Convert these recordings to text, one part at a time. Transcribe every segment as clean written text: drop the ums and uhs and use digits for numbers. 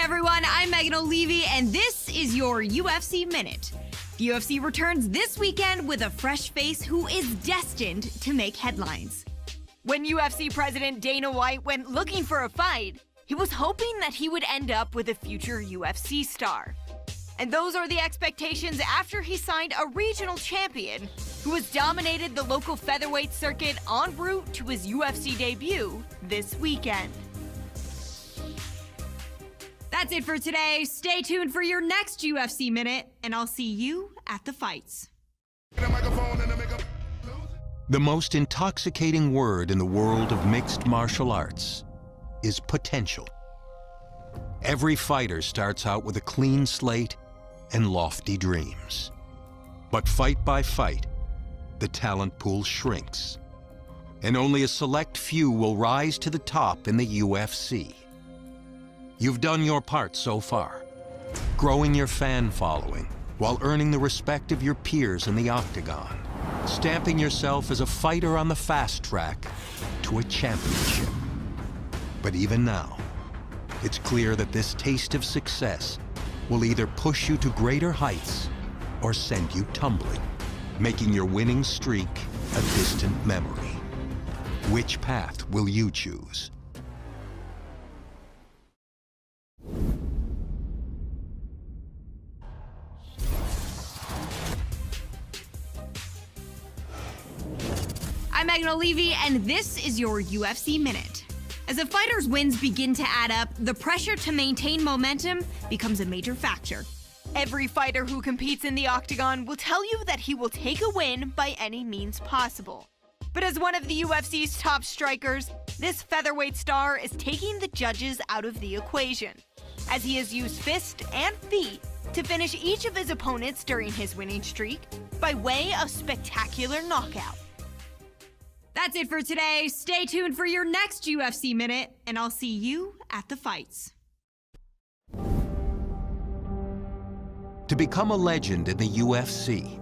everyone, I'm Megan O'Leary, and this is your UFC Minute. The UFC returns this weekend with a fresh face who is destined to make headlines. When UFC President Dana White went looking for a fight, he was hoping that he would end up with a future UFC star. And those are the expectations after he signed a regional champion who has dominated the local featherweight circuit en route to his UFC debut this weekend. That's it for today. Stay tuned for your next UFC Minute, and I'll see you at the fights. The most intoxicating word in the world of mixed martial arts is potential. Every fighter starts out with a clean slate and lofty dreams. But fight by fight, the talent pool shrinks, and only a select few will rise to the top in the UFC. You've done your part so far, growing your fan following while earning the respect of your peers in the octagon, stamping yourself as a fighter on the fast track to a championship. But even now, it's clear that this taste of success will either push you to greater heights or send you tumbling, making your winning streak a distant memory. Which path will you choose? I'm Megan O'Leary, and this is your UFC Minute. As a fighter's wins begin to add up, the pressure to maintain momentum becomes a major factor. Every fighter who competes in the octagon will tell you that he will take a win by any means possible. But as one of the UFC's top strikers, this featherweight star is taking the judges out of the equation, as he has used fist and feet to finish each of his opponents during his winning streak by way of spectacular knockout. That's it for today. Stay tuned for your next UFC Minute, and I'll see you at the fights. To become a legend in the UFC,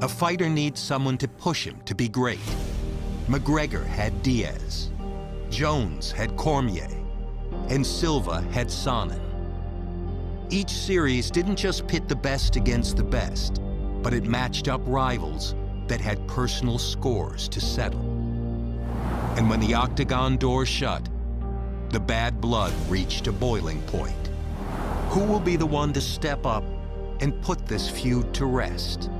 a fighter needs someone to push him to be great. McGregor had Diaz, Jones had Cormier, and Silva had Sonnen. Each series didn't just pit the best against the best, but it matched up rivals that had personal scores to settle. And when the octagon door shut, the bad blood reached a boiling point. Who will be the one to step up and put this feud to rest?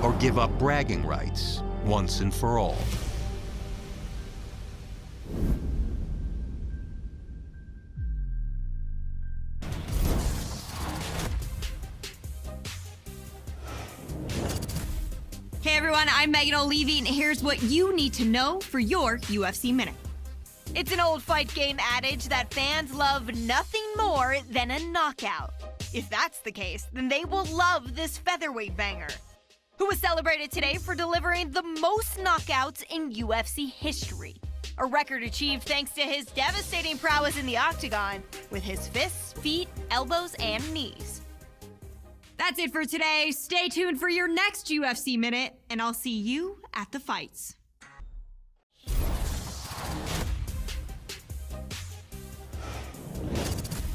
Or give up bragging rights once and for all? Hey everyone, I'm Megan O'Leary, and here's what you need to know for your UFC Minute. It's an old fight game adage that fans love nothing more than a knockout. If that's the case, then they will love this featherweight banger, who was celebrated today for delivering the most knockouts in UFC history. A record achieved thanks to his devastating prowess in the octagon with his fists, feet, elbows, and knees. That's it for today. Stay tuned for your next UFC Minute, and I'll see you at the fights.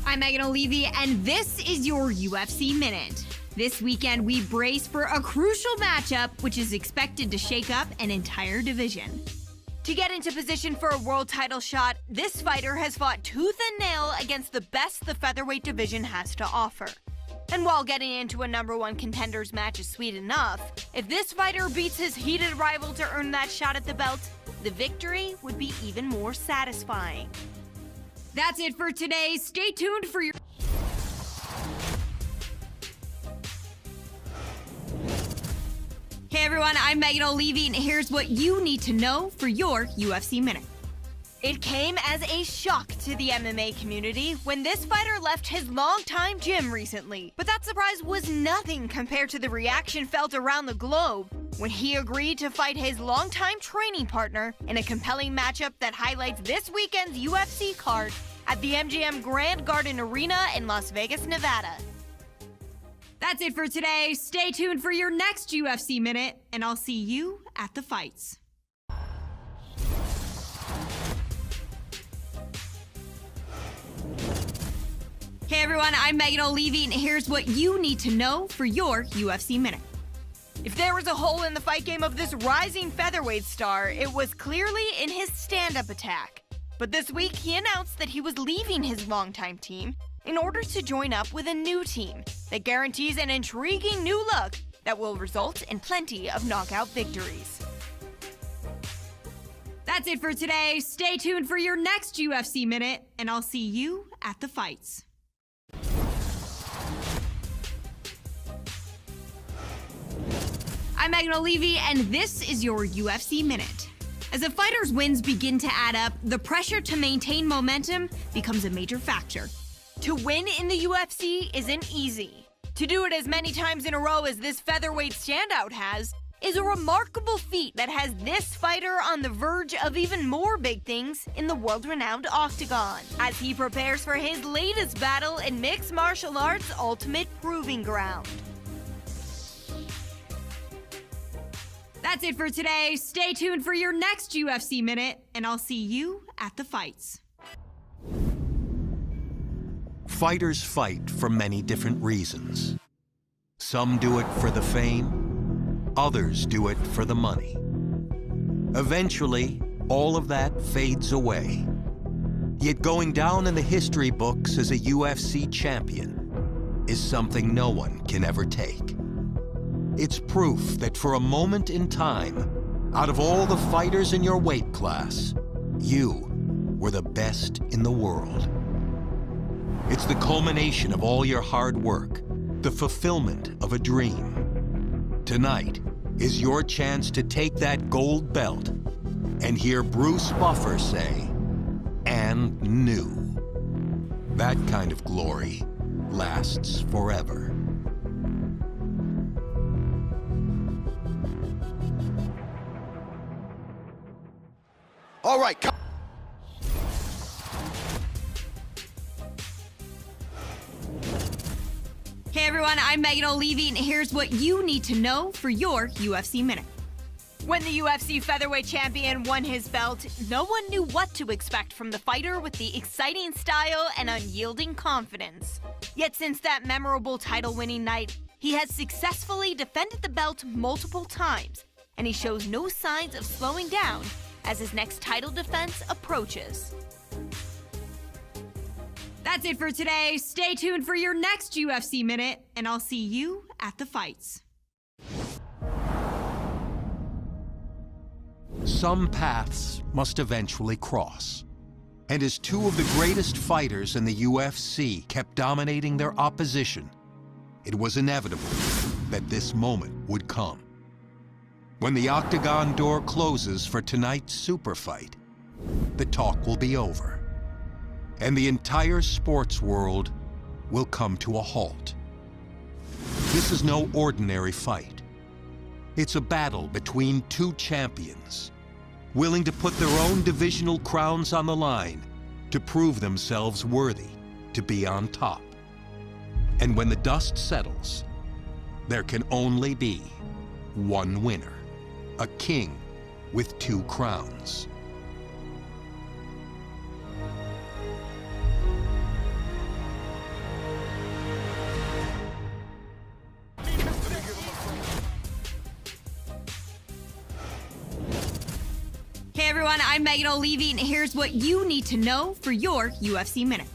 I'm Megan O'Leary, and this is your UFC Minute. This weekend, we brace for a crucial matchup, which is expected to shake up an entire division. To get into position for a world title shot, this fighter has fought tooth and nail against the best the featherweight division has to offer. And while getting into a #1 contenders match is sweet enough, if this fighter beats his heated rival to earn that shot at the belt, the victory would be even more satisfying. That's it for today. Stay tuned for your... Hey everyone, I'm Megan O'Leary, and here's what you need to know for your UFC Minute. It came as a shock to the MMA community when this fighter left his longtime gym recently. But that surprise was nothing compared to the reaction felt around the globe when he agreed to fight his longtime training partner in a compelling matchup that highlights this weekend's UFC card at the MGM Grand Garden Arena in Las Vegas, Nevada. That's it for today. Stay tuned for your next UFC Minute, and I'll see you at the fights. Hey Hey everyone, I'm Megan O'Leary, and here's what you need to know for your UFC Minute. If there was a hole in the fight game of this rising featherweight star, it was clearly in his stand-up attack. But this week, he announced that he was leaving his longtime team in order to join up with a new team that guarantees an intriguing new look that will result in plenty of knockout victories. That's it for today. Stay tuned for your next UFC Minute, and I'll see you at the fights. I'm Megan O'Leary, and this is your UFC Minute. As a fighter's wins begin to add up, the pressure to maintain momentum becomes a major factor. To win in the UFC isn't easy. To do it as many times in a row as this featherweight standout has is a remarkable feat that has this fighter on the verge of even more big things in the world-renowned octagon, as he prepares for his latest battle in mixed martial arts' ultimate proving ground. That's it for today. Stay tuned for your next UFC Minute, and I'll see you at the fights. Fighters fight for many different reasons. Some do it for the fame, others do it for the money. Eventually, all of that fades away. Yet going down in the history books as a UFC champion is something no one can ever take. It's proof that for a moment in time, out of all the fighters in your weight class, you were the best in the world. It's the culmination of all your hard work, the fulfillment of a dream. Tonight is your chance to take that gold belt and hear Bruce Buffer say, "And new." That kind of glory lasts forever. All right, come. Hey everyone, I'm Megan O'Leary, and here's what you need to know for your UFC Minute. When the UFC featherweight champion won his belt, no one knew what to expect from the fighter with the exciting style and unyielding confidence. Yet since that memorable title-winning night, he has successfully defended the belt multiple times, and he shows no signs of slowing down as his next title defense approaches. That's it for today. Stay tuned for your next UFC Minute, and I'll see you at the fights. Some paths must eventually cross. And as two of the greatest fighters in the UFC kept dominating their opposition, it was inevitable that this moment would come. When the octagon door closes for tonight's super fight, the talk will be over, and the entire sports world will come to a halt. This is no ordinary fight. It's a battle between two champions, willing to put their own divisional crowns on the line to prove themselves worthy to be on top. And when the dust settles, there can only be one winner. A king with two crowns. Hey everyone, I'm Megan O'Leary, and here's what you need to know for your UFC Minute.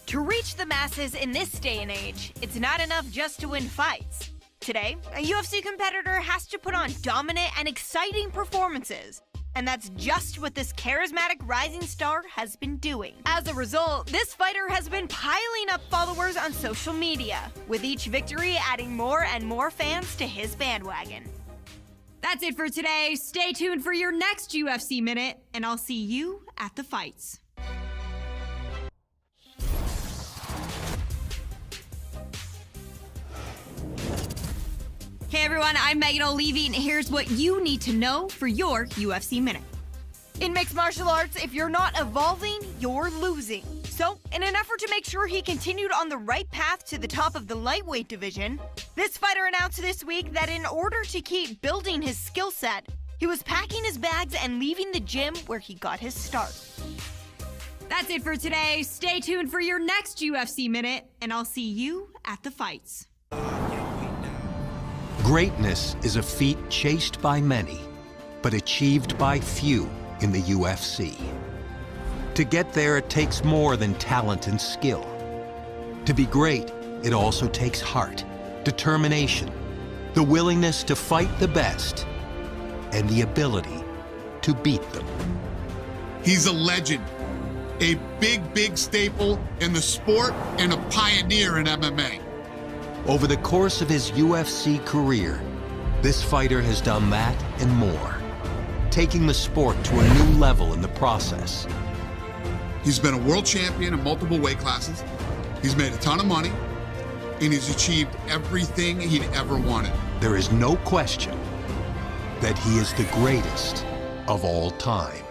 To reach the masses in this day and age, it's not enough just to win fights. Today, a UFC competitor has to put on dominant and exciting performances, and that's just what this charismatic rising star has been doing. As a result, this fighter has been piling up followers on social media, with each victory adding more and more fans to his bandwagon. That's it for today. Stay tuned for your next UFC Minute, and I'll see you at the fights. Hey everyone, I'm Megan O'Leary, and here's what you need to know for your UFC Minute. In mixed martial arts, if you're not evolving, you're losing. So, in an effort to make sure he continued on the right path to the top of the lightweight division, this fighter announced this week that in order to keep building his skill set, he was packing his bags and leaving the gym where he got his start. That's it for today. Stay tuned for your next UFC Minute, and I'll see you at the fights. Greatness is a feat chased by many, but achieved by few in the UFC. To get there, it takes more than talent and skill. To be great, it also takes heart, determination, the willingness to fight the best, and the ability to beat them. He's a legend, a big staple in the sport and a pioneer in MMA. Over the course of his UFC career, this fighter has done that and more, taking the sport to a new level in the process. He's been a world champion in multiple weight classes. He's made a ton of money, and he's achieved everything he'd ever wanted. There is no question that he is the greatest of all time.